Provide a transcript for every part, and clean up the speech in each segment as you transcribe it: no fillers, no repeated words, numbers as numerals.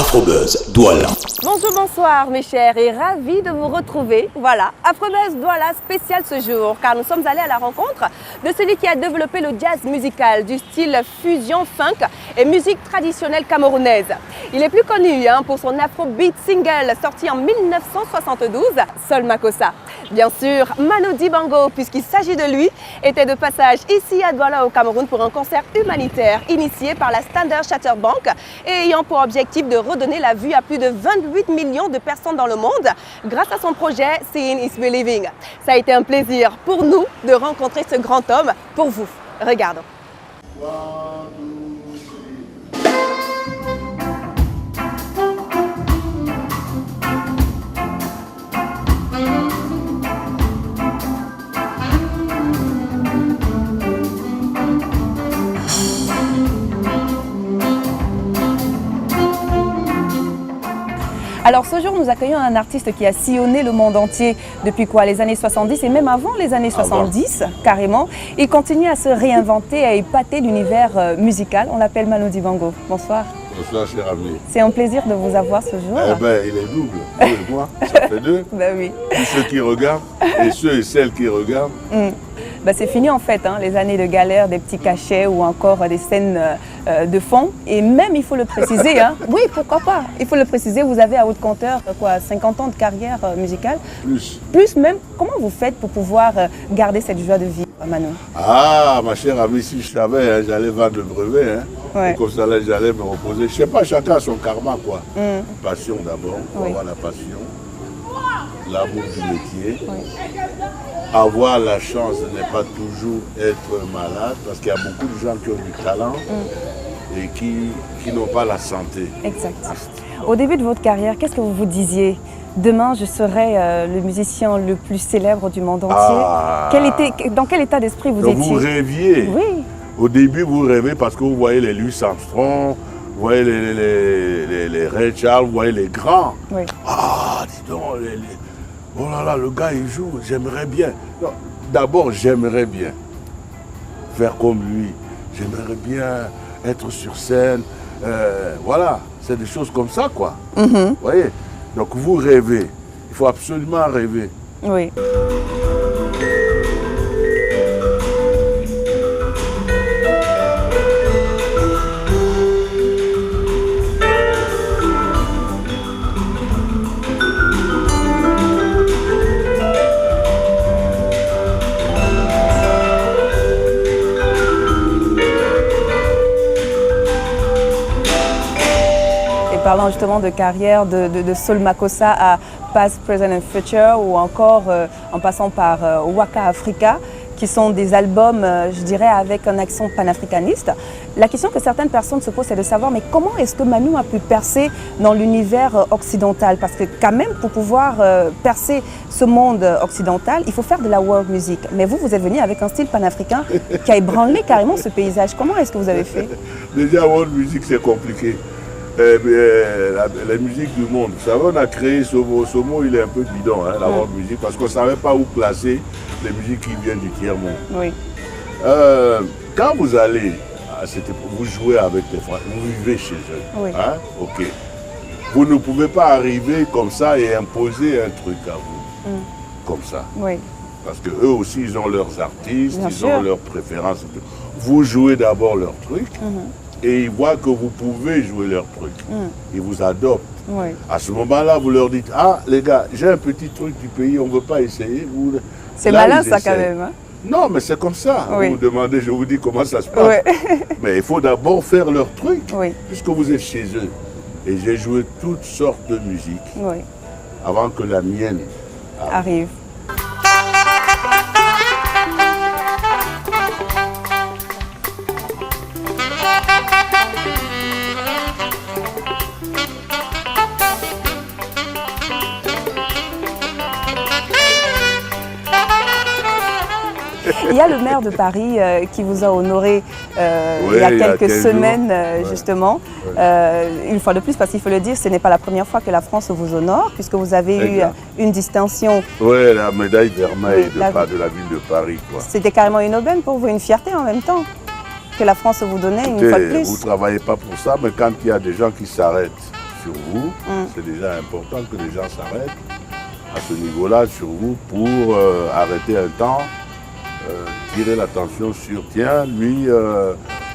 Afrobuzz Douala. Bonjour, bonsoir mes chers et ravi de vous retrouver. Voilà, Afrobuzz Douala spécial ce jour car nous sommes allés à la rencontre de celui qui a développé le jazz musical du style fusion funk et musique traditionnelle camerounaise. Il est plus connu pour son Afrobeat single sorti en 1972, Sol Makossa. Bien sûr, Manu Dibango, puisqu'il s'agit de lui, était de passage ici à Douala au Cameroun pour un concert humanitaire initié par la Standard Chartered Bank et ayant pour objectif de redonner la vue à plus de 28 millions de personnes dans le monde grâce à son projet Seeing is Believing. Ça a été un plaisir pour nous de rencontrer ce grand homme pour vous. Regardons. Alors ce jour, nous accueillons un artiste qui a sillonné le monde entier depuis quoi, les années 70 et même avant les années 70, carrément. Il continue à se réinventer, à épater l'univers musical. On l'appelle Manu Dibango. Bonsoir. Bonsoir, cher ami. C'est un plaisir de vous avoir ce jour. Eh ben, il est double. Vous et moi, ça fait deux. Ben oui. Tous ceux qui regardent et ceux et celles qui regardent. Ben, c'est fini en fait, les années de galère, des petits cachets ou encore des scènes de fond. Et même, il faut le préciser, oui, pourquoi pas. Il faut le préciser, vous avez à votre compteur 50 ans de carrière musicale. Plus même. Comment vous faites pour pouvoir garder cette joie de vie, Manu? Ah, ma chère amie, si je savais, j'allais vendre le brevet. Ouais. Et comme ça, là, j'allais me reposer. Je sais pas, chacun a son karma, quoi. Passion d'abord, faut avoir la passion, l'amour du métier. Oui. Avoir la chance de ne pas toujours être malade, parce qu'il y a beaucoup de gens qui ont du talent et qui n'ont pas la santé. Exact. Au début de votre carrière, qu'est-ce que vous vous disiez? Demain, je serai le musicien le plus célèbre du monde entier. Dans quel état d'esprit vous étiez? Vous rêviez. Oui. Au début, vous rêvez parce que vous voyez les Louis Armstrong, vous voyez les Ray Charles, vous voyez les grands. Oui. Ah, dis donc, oh là là, le gars il joue, j'aimerais bien. D'abord, j'aimerais bien faire comme lui. J'aimerais bien être sur scène. Voilà, c'est des choses comme ça, quoi. Vous voyez? Donc vous rêvez. Il faut absolument rêver. Oui. Parlant justement de carrière de Sol Makossa à Past, Present and Future ou encore en passant par Waka Africa, qui sont des albums, je dirais, avec un accent panafricaniste. La question que certaines personnes se posent, c'est de savoir, mais comment est-ce que Manu a pu percer dans l'univers occidental? Parce que quand même, pour pouvoir percer ce monde occidental, il faut faire de la world music. Mais vous, vous êtes venu avec un style panafricain qui a ébranlé carrément ce paysage. Comment est-ce que vous avez fait? Déjà, world music, c'est compliqué. La musique du monde. Vous savez, on a créé ce mot, il est un peu bidon, la world music, parce qu'on ne savait pas où placer les musiques qui viennent du tiers-monde. Oui. Quand vous allez, vous jouez avec les Français, vous vivez chez eux. Oui. Ok. Vous ne pouvez pas arriver comme ça et imposer un truc à vous. Comme ça. Oui. Parce qu'eux aussi, ils ont leurs artistes, Bien ils sûr. ont leurs préférences. Vous jouez d'abord leur truc. Et ils voient que vous pouvez jouer leur truc. Ils vous adoptent. Oui. À ce moment-là, vous leur dites, ah les gars, j'ai un petit truc du pays, on ne veut pas essayer. C'est Là, malin ils ça essayent. quand même. Non, mais c'est comme ça. Oui. Vous me demandez, je vous dis comment ça se passe. Oui. Mais il faut d'abord faire leur truc, Oui. puisque vous êtes chez eux. Et j'ai joué toutes sortes de musique Oui. avant que la mienne Arrive. Il y a le maire de Paris qui vous a honoré il y a quelques semaines, justement. Une fois de plus, parce qu'il faut le dire, ce n'est pas la première fois que la France vous honore, puisque vous avez eu une distinction. Oui, la médaille vermeille de la ville de Paris. C'était carrément une aubaine pour vous, une fierté en même temps, que la France vous donnait une fois de plus. Vous ne travaillez pas pour ça, mais quand il y a des gens qui s'arrêtent sur vous. C'est déjà important que les gens s'arrêtent à ce niveau-là sur vous pour arrêter un temps, tirer l'attention sur, tiens, lui,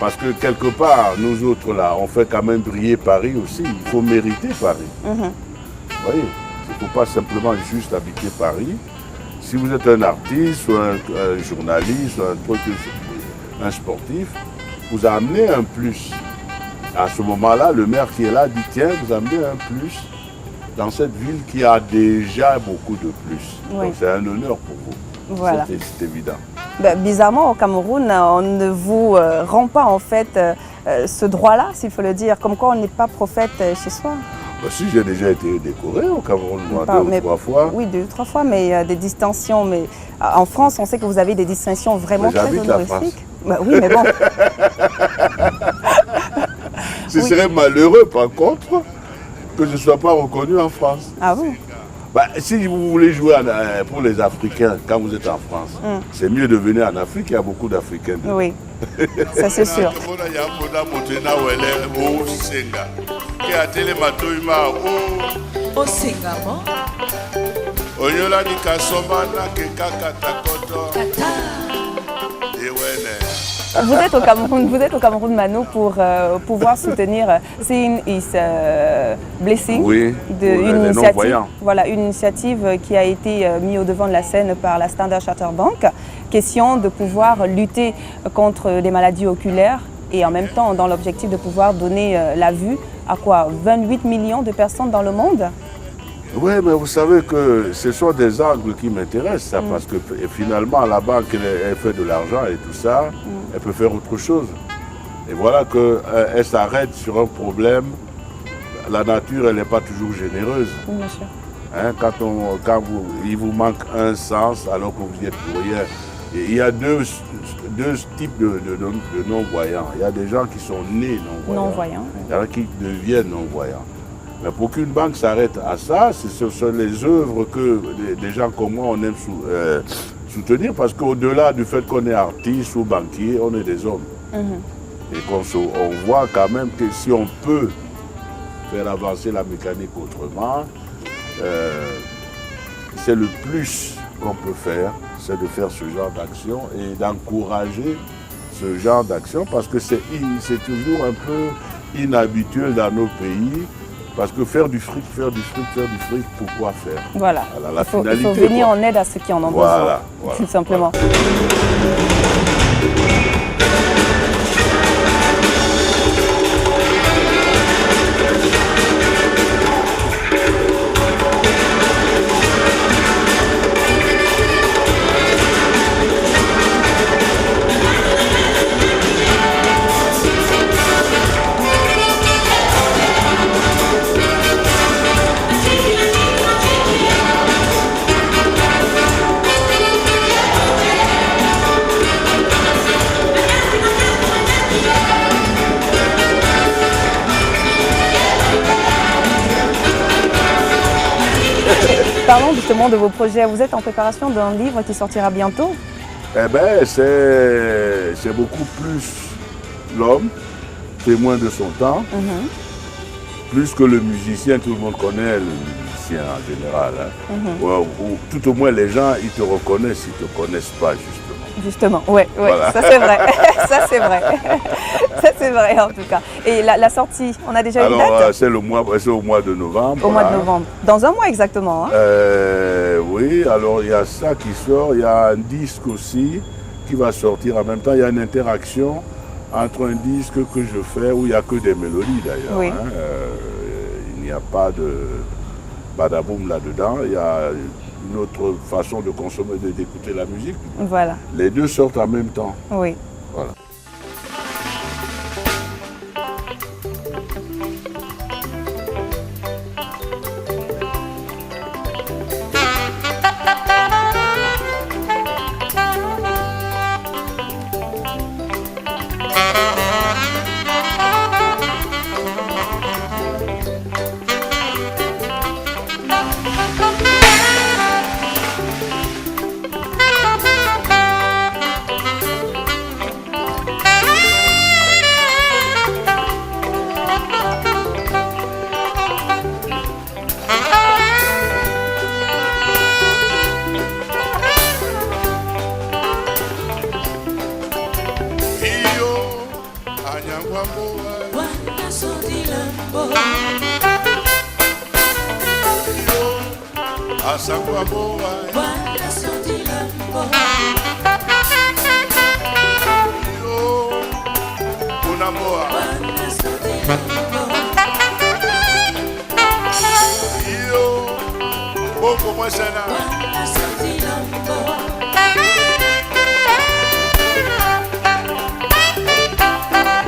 parce que quelque part, nous autres là, on fait quand même briller Paris aussi. Il faut mériter Paris. Vous voyez, il ne faut pas simplement juste habiter Paris. Si vous êtes un artiste, ou un journaliste, ou un sportif, vous amenez un plus. À ce moment-là, le maire qui est là dit, tiens, vous amenez un plus dans cette ville qui a déjà beaucoup de plus. Oui. Donc c'est un honneur pour vous. Voilà. C'est évident. Ben, bizarrement, au Cameroun, on ne vous rend pas en fait ce droit-là, s'il faut le dire, comme quoi on n'est pas prophète chez soi. Ben, si, j'ai déjà été décoré au Cameroun, moi, 2 ou 3 fois. Oui, 2 ou 3 fois, mais des distinctions. Mais en France, on sait que vous avez des distinctions vraiment très honorifiques. Ben, oui, mais bon. Ce serait malheureux, par contre, que je ne sois pas reconnu en France. Ah bon? Bah, si vous voulez jouer pour les Africains, quand vous êtes en France, c'est mieux de venir en Afrique, il y a beaucoup d'Africains. Oui, ça c'est sûr. Vous êtes au Cameroun, Mano, pour pouvoir soutenir Seeing is Blessing, oui, une initiative, voilà, une initiative qui a été mise au devant de la scène par la Standard Chartered Bank. Question de pouvoir lutter contre les maladies oculaires et en même temps dans l'objectif de pouvoir donner la vue à quoi 28 millions de personnes dans le monde. Oui, mais vous savez que ce sont des angles qui m'intéressent, ça, parce que finalement, la banque, elle fait de l'argent et tout ça, elle peut faire autre chose. Et voilà qu'elle s'arrête sur un problème. La nature, elle n'est pas toujours généreuse. Bien sûr. Hein, il vous manque un sens alors que vous y êtes pour rien. Et il y a deux types de non-voyants. Il y a des gens qui sont nés non-voyants. Il y en a qui deviennent non-voyants. Mais pour qu'une banque s'arrête à ça, ce sont les œuvres que des gens comme moi, on aime soutenir, parce qu'au-delà du fait qu'on est artiste ou banquier, on est des hommes. Et on voit quand même que si on peut faire avancer la mécanique autrement, c'est le plus qu'on peut faire, c'est de faire ce genre d'action et d'encourager ce genre d'action, parce que c'est toujours un peu inhabituel dans nos pays. Parce que faire du fric, pourquoi faire? Voilà, la il faut finalité, venir en aide à ceux qui en ont besoin, tout simplement. Parlons justement de vos projets. Vous êtes en préparation d'un livre qui sortira bientôt? Eh bien, c'est beaucoup plus l'homme, témoin de son temps, plus que le musicien. Tout le monde connaît le musicien en général. Hein. Ou tout au moins, les gens, ils te reconnaissent, ils ne te connaissent pas, justement. Justement, oui, voilà. Ça c'est vrai. Ça c'est vrai. Ça c'est vrai en tout cas. Et la sortie, on a déjà une date? C'est au mois de novembre. Au mois de novembre. Dans un mois exactement. Hein. Oui, alors il y a ça qui sort, il y a un disque aussi qui va sortir en même temps. Il y a une interaction entre un disque que je fais où il n'y a que des mélodies d'ailleurs. Oui. Hein. Il n'y a pas de badaboum là-dedans. Il y a une autre façon de consommer, d'écouter la musique. Voilà. Les deux sortent en même temps. Oui. Voilà.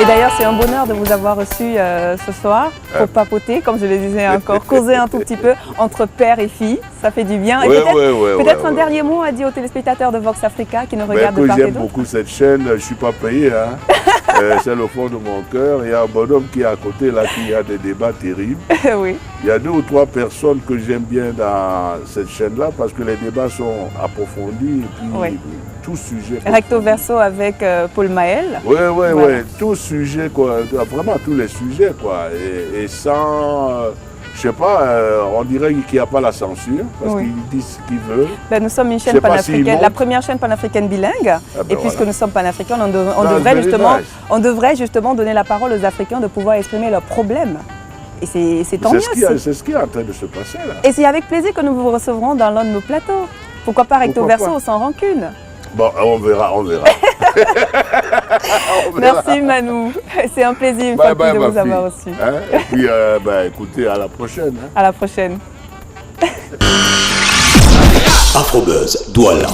Et d'ailleurs, c'est un bonheur de vous avoir reçu ce soir pour papoter, comme je le disais encore, causer un tout petit peu entre père et fille. Ça fait du bien. Et peut-être un dernier mot à dire aux téléspectateurs de Vox Africa qui nous regardent de part et d'autre. J'aime beaucoup cette chaîne. Je ne suis pas payé. Hein. C'est le fond de mon cœur. Il y a un bonhomme qui est à côté, là, qui a des débats terribles. Oui. Il y a 2 ou 3 personnes que j'aime bien dans cette chaîne-là parce que les débats sont approfondis et puis tout sujet. Recto verso avec Paul Maël. Oui, tout sujet, quoi. Vraiment tous les sujets, quoi. Et sans, je sais pas, on dirait qu'il n'y a pas la censure parce qu'ils disent ce qu'ils veulent. Ben, nous sommes une chaîne panafricaine, la première chaîne panafricaine bilingue. Et puisque nous sommes panafricains, on devrait justement donner la parole aux Africains de pouvoir exprimer leurs problèmes. Et c'est tant mieux. C'est ce qui est en train de se passer là. Et c'est avec plaisir que nous vous recevrons dans l'un de nos plateaux. Pourquoi pas recto verso sans rancune? Bon, on verra. Merci Manu. C'est un plaisir de vous avoir reçu. Hein? Et puis, écoutez, à la prochaine. Hein? À la prochaine. Afrobuzz Douala.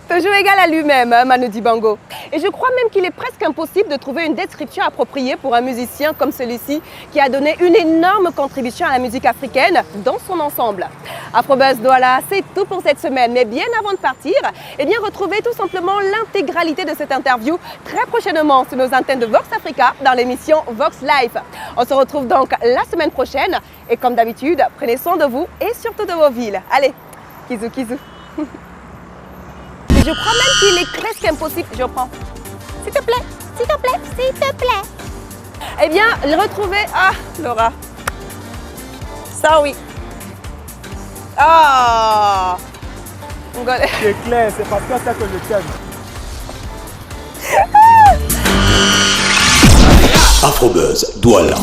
Toujours égal à lui-même, hein, Manu Dibango. Et je crois même qu'il est presque impossible de trouver une description appropriée pour un musicien comme celui-ci qui a donné une énorme contribution à la musique africaine dans son ensemble. Afrobuzz Douala, c'est tout pour cette semaine. Mais bien avant de partir, retrouvez tout simplement l'intégralité de cette interview très prochainement sur nos antennes de Vox Africa dans l'émission Vox Life. On se retrouve donc la semaine prochaine. Et comme d'habitude, prenez soin de vous et surtout de vos villes. Allez, kizou kizou. Je crois même qu'il est presque impossible. Je reprends. S'il te plaît, s'il te plaît, s'il te plaît. Retrouvez. Ah, Laura. Ça oui. Ah. C'est clair, c'est parce que c'est ça que je t'aime. Afrobuzz Douala.